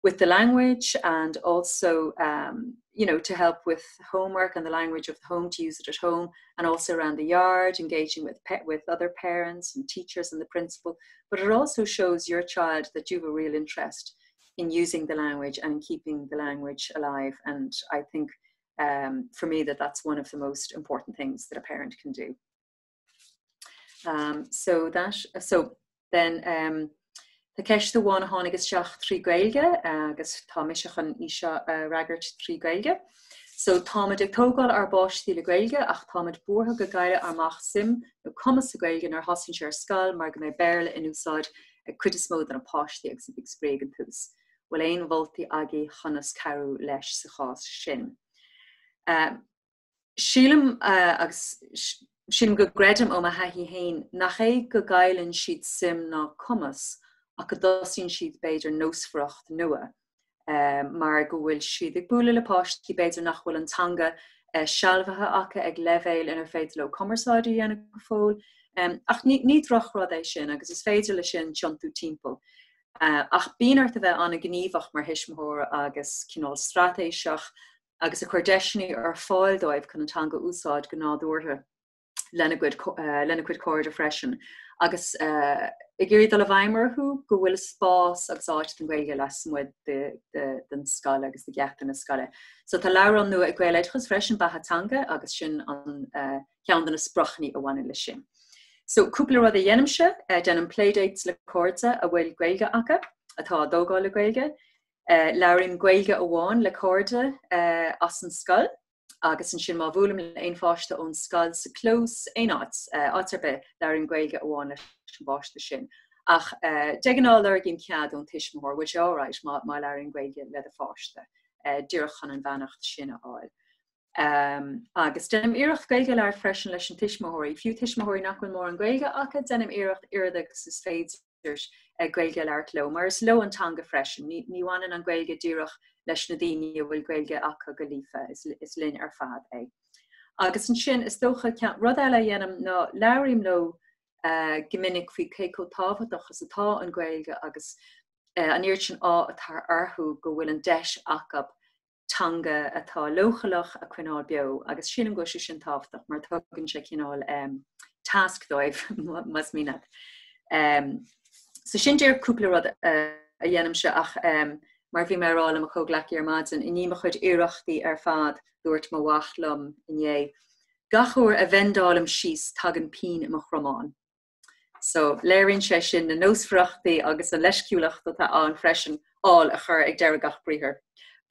with the language and also, to help with homework and the language of the home, to use it at home and also around the yard, engaging with other parents and teachers and the principal, but it also shows your child that you have a real interest in using the language and in keeping the language alive. And I think for me that's one of the most important things that a parent can do. The ceist bháin tháinig isteach trí Gaeilge agus tá miseach an isha ragart trí Gaeilge. So táid ag tógáil ar báistí le Gaeilge ach táid buartha go gaiile ar mach sim nó cumas a Gaeilge nar hosainn sé ar Scoil mar go mé béarla in úsáid ag cuid is mód an a páistí agus ag spréag an tús. Bhfuil éon bhultaí agaí chanas carú leis sa chás sin. Sílim go greidim ó a haithí hain nach é go gaiileann siad sim ná cumas ach go dosíonn siad beidir nósfracht nua. Mar go bhfuil siad ag bualadh le páistí beidir nach bhfuil an tanga sealbhatha acha ag leibhéil inar féidir le cumarsáidí dhéanamh go fóil. Ach ní drochrád é sin agus is féidir le sin tiontú timpeall. Ach bíonart a bheith anna gníomhach mar hisismóir agus cinál stratéiseach agus a chuir deisinaí ar fáil dóibh chun an tanga úsáid go nádúirtha lena cuid cóir de freisin. Agus i ggéirí dul a bhaimmarthú go bhfuil spás agus áit den Gaeilge leis muid den Scoil agus de gceachtain na Scoile. So tá leabhar nua ag Gaeltacht freisin bathatanga agus sin an ceann na sprachnaí a bhaine le sin. So cúpla rud a dhéanamse denm playdates le cóirde a bhfuil Gaeilge acha atá dógáil le Gaeilge. Leabharíonn Gaeilge amháin le cóirde as an Scoil. Agus an sin má bhuailm le aon fáiste ón Scoil sa clós éáit átarbe leabharíonn Gaeilge amháin leis an báiste sin. Ach deagáil ar gin cead ón tuismóir, which áráid má leabharíonn Gaeilge le a fáiste, díreach chun an bheannacht sin áil. Agus denim iirecht Gaeilge leir freisin leis an tuismóirí. Fiú tuismóirí nach bhfuil mór an Gaeilge acha denim iirecht iardagus is féidir Gaeilge leir leo, mar is leo an tanga freisin. Ní bhaineann an Gaeilge díreach leis na daoine a bhfuil Gaeilge acha go líofa is linn ar fad é. Agus an sin is dócha ceant rud eile dhéanam ná leabharíonn nó giminic faoi céco tábhaach as atá an Gaeilge agus an iirt sin atá arthú go bhfuil an deis achab tanga atá lochalach a chuinál beo agus sin an goise sin tábhaach mar tugann sé cinál task dóibh mas mínach. So sin déir cúpla rud a dhéanam se ach mar bhí mar rála a choglaci ar maidin in níime chuid iirechtaí ar fad dúirt má wachtlam inné. Gachúir a bhendálam síos tagan pín im a chromáin. So léironn sé sin na nósfrachtaí agus an leisciúlacht atá an freisin áil a chur ag deire gach bríthir.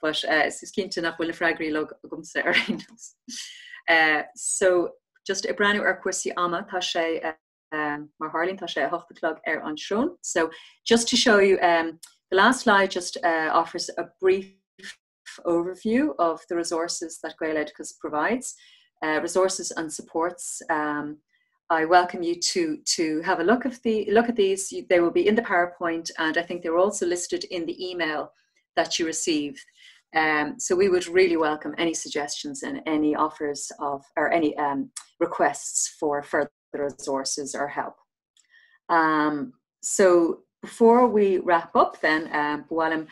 But is cinnte nach bhfuil freigraí le gomsa ar aon. So just i breanú ar cuasaí ama tá sé mar Harlín tá sé 8:00 ar an shrón. So just to show you, the last slide just offers a brief overview of the resources that Gaeltacht provides, resources and supports. I welcome you to have a look at these. They will be in the PowerPoint, and I think they were also listed in the email that you received. So we would really welcome any suggestions and any offers of or any requests for further resources or help. So before we wrap up then, bhuailm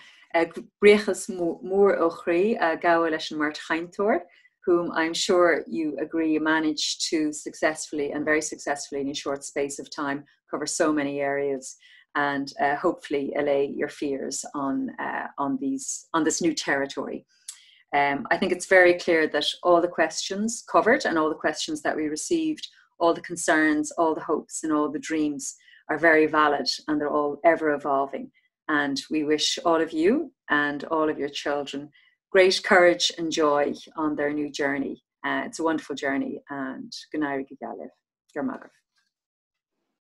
briachas mór ó chrí Gael leis an Máire Chaintóir, whom I'm sure you agree managed to successfully and very successfully in a short space of time cover so many areas and hopefully allay your fears on this new territory. I think it's very clear that all the questions covered and all the questions that we received, all the concerns, all the hopes and all the dreams are very valid, and they're all ever evolving. And we wish all of you and all of your children great courage and joy on their new journey. It's a wonderful journey, and good night, Gaeltacht.